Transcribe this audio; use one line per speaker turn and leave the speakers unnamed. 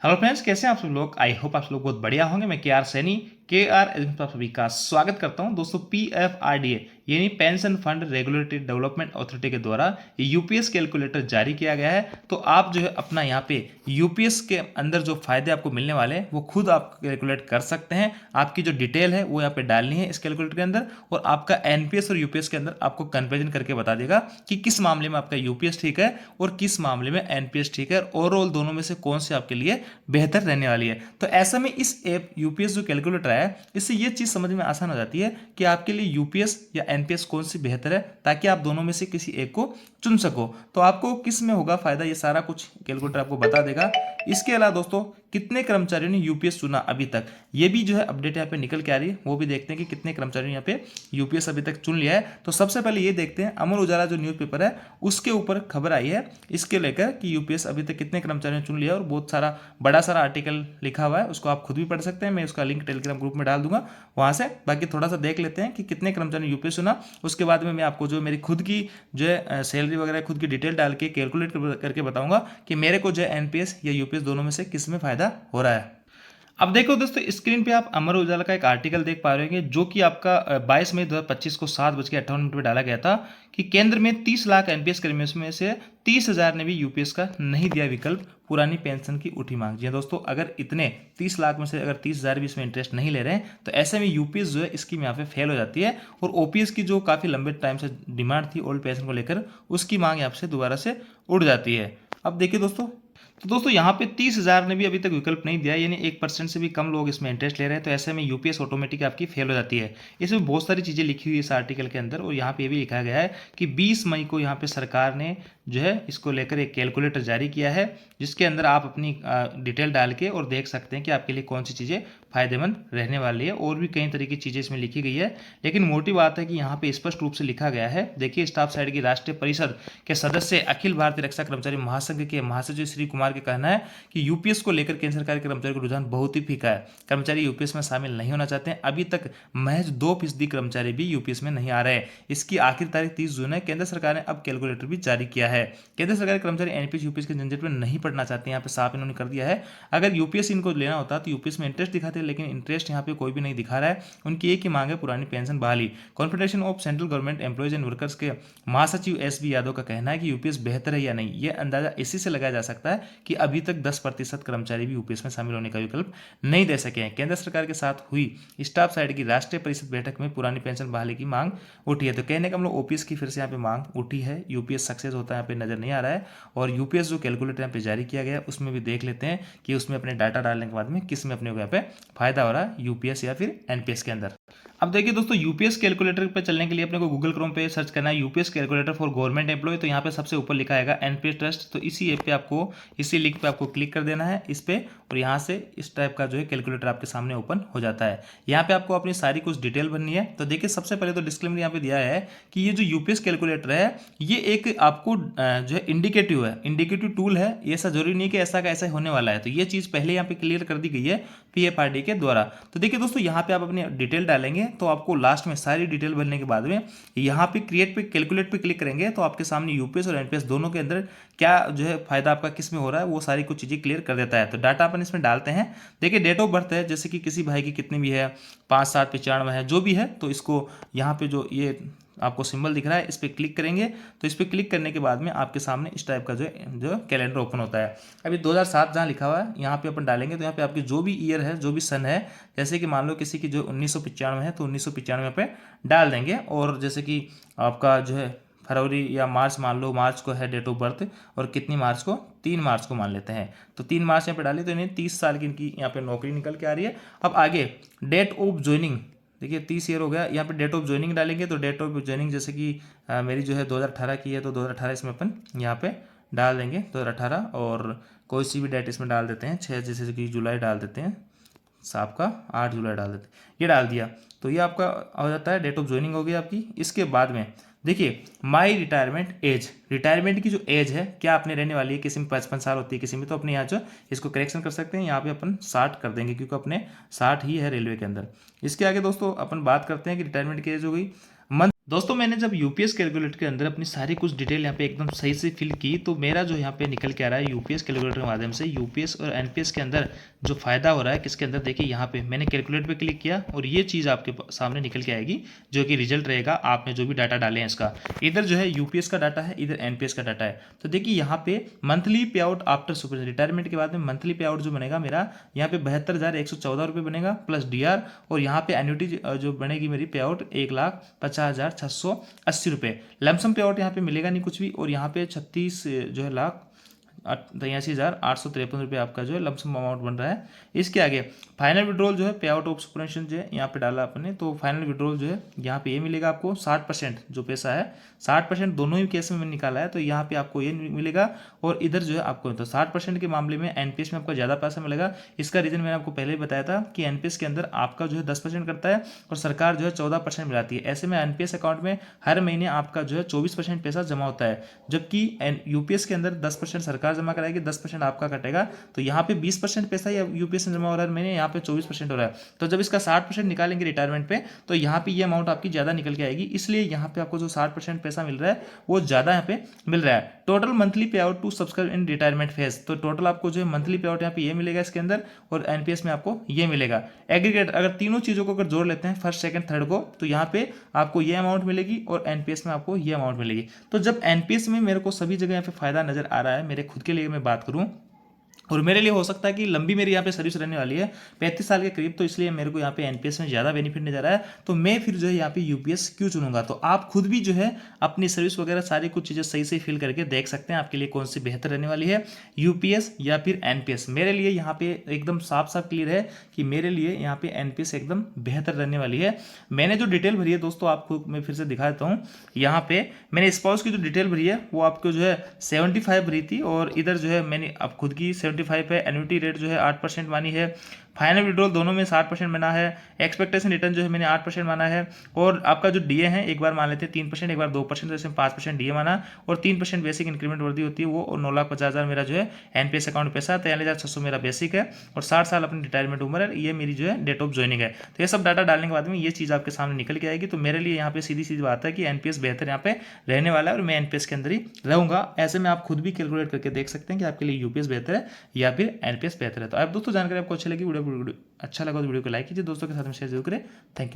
Hello friends, कैसे हैं आप सब लोग। आई होप आप सब लोग बहुत बढ़िया होंगे। मैं के आर सैनी आप सभी का स्वागत करता हूं। दोस्तों, PFRDA यानी pension fund regulatory development authority के द्वारा यूपीएस कैलकुलेटर जारी किया गया है। तो आप जो है अपना यहाँ पे यूपीएस के अंदर जो फायदे आपको मिलने वाले हैं वो खुद आप कैलकुलेट कर सकते हैं। आपकी जो डिटेल है वो यहाँ पे डालनी है इस कैलकुलेटर के अंदर, और आपका एनपीएस और यूपीएस के अंदर आपको कंपेरिजन करके बता देगा कि किस मामले में आपका यूपीएस ठीक है और किस मामले में एनपीएस ठीक है, और ओवरऑल दोनों में से कौन से आपके लिए बेहतर रहने वाली है। तो ऐसा में इस ऐप यूपीएस जो कैलकुलेटर है, इससे ये चीज समझ में आसान हो जाती है कि आपके लिए यूपीएस या एनपीएस कौन सी बेहतर है, ताकि आप दोनों में से किसी एक को चुन सको। तो आपको किस में होगा फायदा, ये सारा कुछ कैलकुलेटर आपको बता देगा। इसके अलावा दोस्तों, कितने कर्मचारियों ने यूपीएस चुना अभी तक, ये भी जो है अपडेट यहाँ पे निकल के आ रही है। वो भी देखते हैं कि कितने कर्मचारियों ने यहाँ पे यूपीएस अभी तक चुन लिया है। तो सबसे पहले ये देखते हैं, अमर उजाला जो न्यूज़पेपर है उसके ऊपर खबर आई है इसके लेकर कि यूपीएस अभी तक कितने कर्मचारियों ने चुन लिया, और बहुत सारा बड़ा सारा आर्टिकल लिखा हुआ है, उसको आप खुद भी पढ़ सकते हैं। मैं उसका लिंक टेलीग्राम ग्रुप में डाल दूंगा वहां से। बाकी थोड़ा सा देख लेते हैं कि कितने कर्मचारियों ने यूपीएस चुना। उसके बाद में मैं आपको जो मेरी खुद की जो है सैलरी वगैरह खुद की डिटेल डाल के कैलकुलेट करके बताऊंगा कि मेरे को जो है एनपीएस या यूपीएस दोनों में से किस में फायदा हो रहा है। अब देखो दोस्तों, स्क्रीन पे आप अमर उजाला का एक आर्टिकल देख पा रहे होंगे, जो कि आपका 22 मई 2025 को 7:58 में डाला गया था कि केंद्र में 30 लाख एनपीएस कर्मियों में से 30,000 ने भी यूपीएस का नहीं दिया विकल्प, पुरानी पेंशन की उठी मांग। जी हाँ दोस्तों, अगर इतने 30 लाख में से अगर 30,000 भी इसमें इंटरेस्ट नहीं ले रहे हैं, तो ऐसे में यूपीएस जो है स्कीम यहाँ पे फेल हो जाती है, और ओपीएस की जो काफी लंबे टाइम से डिमांड थी ओल्ड पेंशन को लेकर, उसकी मांग यहाँ से दोबारा से उड़ जाती है। अब देखिए दोस्तों, तो दोस्तों यहाँ पे 30,000 ने भी अभी तक विकल्प नहीं दिया, यानी 1% से भी कम लोग इसमें इंटरेस्ट ले रहे हैं। तो ऐसे में यूपीएस ऑटोमेटिक आपकी फेल हो जाती है। इसमें बहुत सारी चीज़ें लिखी हुई है इस आर्टिकल के अंदर, और यहाँ पे ये भी लिखा गया है कि 20 मई को यहाँ पे सरकार ने जो है इसको लेकर एक कैलकुलेटर जारी किया है, जिसके अंदर आप अपनी डिटेल डाल के और देख सकते हैं कि आपके लिए कौन सी चीज़ें फायदेमंद रहने वाली है। और भी कई तरह की चीज़ें इसमें लिखी गई है, लेकिन मोटी बात है कि यहाँ पे स्पष्ट रूप से लिखा गया है। देखिए, स्टाफ साइड की राष्ट्रीय परिषद के सदस्य अखिल भारतीय रक्षा कर्मचारी महासंघ के महासचिव श्री कुमार का कहना है कि यूपीएस को लेकर केंद्र सरकार के कर्मचारी का रुझान बहुत ही फीका है। कर्मचारी यूपीएस में शामिल नहीं होना चाहते हैं। अभी तक महज 2% कर्मचारी भी यूपीएस में नहीं आ रहे हैं। इसकी आखिरी तारीख 30 जून है। केंद्र सरकार ने अब कैलकुलेटर भी जारी किया है। केंद्र सरकार के कर्मचारी एनपीएस यूपीएस के झंझट में नहीं पड़ना चाहते हैं, यहाँ पे साफ इन्होंने कर दिया है। अगर यूपीएस इनको लेना होता तो यूपीएस में इंटरेस्ट दिखाते, लेकिन इंटरेस्ट यहाँ पे कोई भी नहीं दिखा रहा है। उनकी एक ही मांग है, पुरानी पेंशन बहाली। Confederation of central government employees and workers के महासचिव एसबी यादव का कहना है कि यूपीएस बेहतर है या नहीं, ये अंदाजा इसी से लगाया जा सकता है कि अभी तक 10% कर्मचारी भी यूपीएस में शामिल होने का विकल्प नहीं दे सके हैं। केंद्र सरकार के साथ हुई स्टाफ साइड की राष्ट्रीय परिषद बैठक में पुरानी पेंशन बहाली की मांग उठी है। तो कहने का हम लोग ओपीएस की फिर से यहाँ पे मांग उठी है। यूपीएस सक्सेस होता है यहाँ पे नजर नहीं आ रहा है। और यूपीएस जो कैलकुलेटर यहाँ पे जारी किया गया है उसमें भी देख लेते हैं कि उसमें अपने डाटा डालने के बाद में किस में अपने को यहाँ पे फायदा हो रहा है, यूपीएस या फिर एनपीएस के अंदर। अब देखिए दोस्तों, यूपीएस कैलकुलेटर पे चलने के लिए अपने को गूगल क्रोम पे सर्च करना है UPS calculator for government employ. तो यहाँ पे सबसे ऊपर लिखा आएगा एनपीएस ट्रस्ट। तो इसी ऐप पे आपको, इसी लिंक पे आपको क्लिक कर देना है इस पे, और यहाँ से इस टाइप का जो है कैलकुलेटर आपके सामने ओपन हो जाता है। यहाँ पे आपको अपनी सारी कुछ डिटेल भरनी है। तो देखिए, सबसे पहले तो डिस्क्लेमर यहाँ पे दिया है कि ये जो यूपीएस कैलकुलेटर है ये एक आपको जो है इंडिकेटिव है, इंडिकेटिव टूल है। ये ऐसा जरूरी नहीं कि ऐसा का ऐसा होने वाला है। तो ये चीज़ पहले यहाँ पे क्लियर कर दी गई है पीएफआरडी के द्वारा। तो देखिए दोस्तों, यहाँ पे आप अपनी डिटेल डालेंगे तो आपको लास्ट में सारी डिटेल भरने के बाद में यहाँ पे क्रिएट पे कैलकुलेट पे क्लिक करेंगे तो आपके सामने यूपीएस और एनपीएस दोनों के अंदर क्या जो है फायदा आपका किस में हो रहा है वो सारी कुछ चीज़ें क्लियर कर देता है। तो डाटा अपन इसमें डालते हैं। देखिए, डेट ऑफ बर्थ है, जैसे कि किसी भाई की कितनी भी है, 5/7/95 है, जो भी है, तो इसको यहाँ पे जो ये आपको सिंबल दिख रहा है इस पर क्लिक करेंगे। तो इस पर क्लिक करने के बाद में आपके सामने इस टाइप का जो कैलेंडर ओपन होता है। अभी 2007 जहाँ लिखा हुआ है यहाँ पे अपन डालेंगे, तो यहाँ पे आपकी जो भी ईयर है, जो भी सन है, जैसे कि मान लो किसी की जो 1995 है तो 1995 पे डाल देंगे। और जैसे कि आपका जो है फरवरी या मार्च, मान लो मार्च को है डेट ऑफ बर्थ, और कितनी मार्च को, 3 मार्च को मान लेते हैं। तो 3 मार्च यहाँ पे डाली, तो इन्हें 30 साल की इनकी यहाँ पे नौकरी निकल के आ रही है। अब आगे डेट ऑफ ज्वाइनिंग, देखिए 30 ईयर हो गया। यहाँ पे डेट ऑफ ज्वाइनिंग डालेंगे, तो डेट ऑफ ज्वाइनिंग जैसे कि मेरी जो है 2018 की है, तो 2018 इसमें अपन यहाँ पे डाल देंगे 2018, और कोई सी भी डेट इसमें डाल देते हैं, 6 जैसे कि जुलाई डाल देते हैं, साहब का 8 जुलाई डाल देते हैं। ये डाल दिया तो ये आपका हो जाता है, डेट ऑफ ज्वाइनिंग हो गई आपकी। इसके बाद में देखिए, माई रिटायरमेंट एज, रिटायरमेंट की जो एज है क्या आपने रहने वाली है, किसी में 55 साल होती है, किसी में, तो अपने यहाँ जो इसको करेक्शन कर सकते हैं। यहाँ पे अपन 60 कर देंगे, क्योंकि अपने 60 ही है रेलवे के अंदर। इसके आगे दोस्तों अपन बात करते हैं कि रिटायरमेंट की एज हो गई, मंथ दोस्तों मैंने जब यूपीएस कैलकुलेटर के अंदर अपनी सारी कुछ डिटेल यहाँ पे एकदम सही से फिल की, तो मेरा जो यहाँ पे निकल के आ रहा है यूपीएस कैलकुलेटर के माध्यम से यूपीएस और एनपीएस के अंदर जो फायदा हो रहा है किसके अंदर, देखिए यहाँ पे मैंने कैलकुलेट पे क्लिक किया और ये चीज़ आपके सामने निकल के आएगी, जो कि रिजल्ट रहेगा आपने जो भी डाटा डाले हैं इसका। इधर जो है यूपीएस का डाटा है, इधर एनपीएस का डाटा है। तो देखिए यहाँ पे monthly pay out after super retirement के बाद में मंथली पे आउट जो बनेगा मेरा यहाँ पे 72,114 रुपये बनेगा प्लस डीआर, और यहाँ पे एन्युटी जो बनेगी मेरी पे आउट 1,50,680 रुपये। लमसम पे आउट यहाँ पे मिलेगा नहीं कुछ भी, और यहाँ पे 36 जो है लाख 83,853 रुपये आपका जो है लमसम अमाउंट बन रहा है। इसके आगे फाइनल विड्रॉल जो है पे आउट ऑफ सुपरएंशन जो है यहाँ पे डाला अपने, तो फाइनल विड्रॉल जो है यहाँ पे ये मिलेगा आपको 60% जो पैसा है, 60% दोनों ही केस में मैंने निकाला है, तो यहाँ पे आपको ये मिलेगा। और इधर जो है आपको तो 60% के मामले में एनपीएस में आपको ज़्यादा पैसा मिलेगा। इसका रीज़न मैंने आपको पहले ही बताया था कि एनपीएस के अंदर आपका जो है 10% करता है और सरकार जो है 14% मिलाती है। ऐसे में एनपीएस अकाउंट में हर महीने आपका जो है 24% पैसा जमा होता है, जबकि यूपीएस के अंदर 10% सरकार जमा कराएगी, 10% आपका कटेगा। तो यहाँ पे 20% पैसा यूपीएस में जमा हो रहा है महीने, यहाँ पे 24% हो रहा है। तो जब इसका 60% निकालेंगे रिटायरमेंट पे, तो यहाँ पे ये अमाउंट आपकी ज़्यादा निकल के आएगी, इसलिए यहाँ पे आपको जो 60% पैसा मिल रहा है वो ज़्यादा यहाँ पे मिल रहा है। Total monthly pay out to subscribe in retirement phase, तो टोटल आपको जो है मंथली पे आउट यहाँ पे ये मिलेगा इसके अंदर, और एनपीएस में आपको ये मिलेगा। एग्रीगेट अगर तीनों चीज़ों को अगर जोड़ लेते हैं फर्स्ट सेकंड थर्ड को, तो यहाँ पे आपको ये अमाउंट मिलेगी और एनपीएस में आपको ये अमाउंट मिलेगी। तो जब एनपीएस में मेरे को सभी जगह यहाँ पे फायदा नजर आ रहा है, मेरे खुद के लिए मैं बात करूँ, और मेरे लिए हो सकता है कि लंबी मेरी यहाँ पे सर्विस रहने वाली है 35 साल के करीब, तो इसलिए मेरे को यहाँ पे एनपीएस में ज़्यादा बेनिफिट नजर आ रहा है, तो मैं फिर जो है यहाँ पे यूपीएस क्यों चुनूंगा। तो आप खुद भी जो है अपनी सर्विस वगैरह सारी कुछ चीज़ें सही से फिल करके देख सकते हैं आपके लिए कौन सी बेहतर रहने वाली है, यूपीएस या फिर एनपीएस। मेरे लिए यहाँ पे एकदम साफ साफ क्लियर है कि मेरे लिए यहाँ पे एनपीएस एकदम बेहतर रहने वाली है। मैंने जो डिटेल भरी है दोस्तों आपको मैं फिर से दिखा देता हूँ। यहाँ पे मैंने स्पाउस की जो डिटेल भरी है वो आपको जो है 75 भरी थी, और इधर जो है मैंने अब खुद की 75 है। एन्युटी रेट जो है 8% मानी है। फाइनल विड्रॉल दोनों में 60% बना है। एक्सपेक्टेशन रिटर्न जो है मैंने 8% माना है, और आपका जो डीए है एक बार मान लेते हैं 3%, एक बार 2%, तो इसमें 5% डीए माना, और 3% बेसिक इंक्रीमेंट वर्दी होती है वो, और 9,50,000 मेरा जो है एनपीएस अकाउंट पैसा, 43,600 मेरा बेसिक है, और 60 साल अपनी रिटायरमेंट उम्र है, ये मेरी जो है डेट ऑफ ज्वाइनिंग है। तो ये सब डाटा डालने के बाद में ये चीज़ आपके सामने निकल के आएगी। तो मेरे लिए यहाँ पे सीधी सीधी बात है कि एनपीएस बेहतर यहाँ पे रहने वाला है, और मैं एनपीएस के अंदर ही रहूंगा। ऐसे में आप खुद भी कैलकुलेट करके देख सकते हैं कि आपके लिए यूपीएस बेहतर है या फिर एनपीएस बेहतर है। तो आप दोस्तों जानकारी आपको अच्छी लगी, वीडियो अच्छा लगा तो वीडियो को लाइक कीजिए, दोस्तों के साथ में शेयर जरूर करें। Thank you.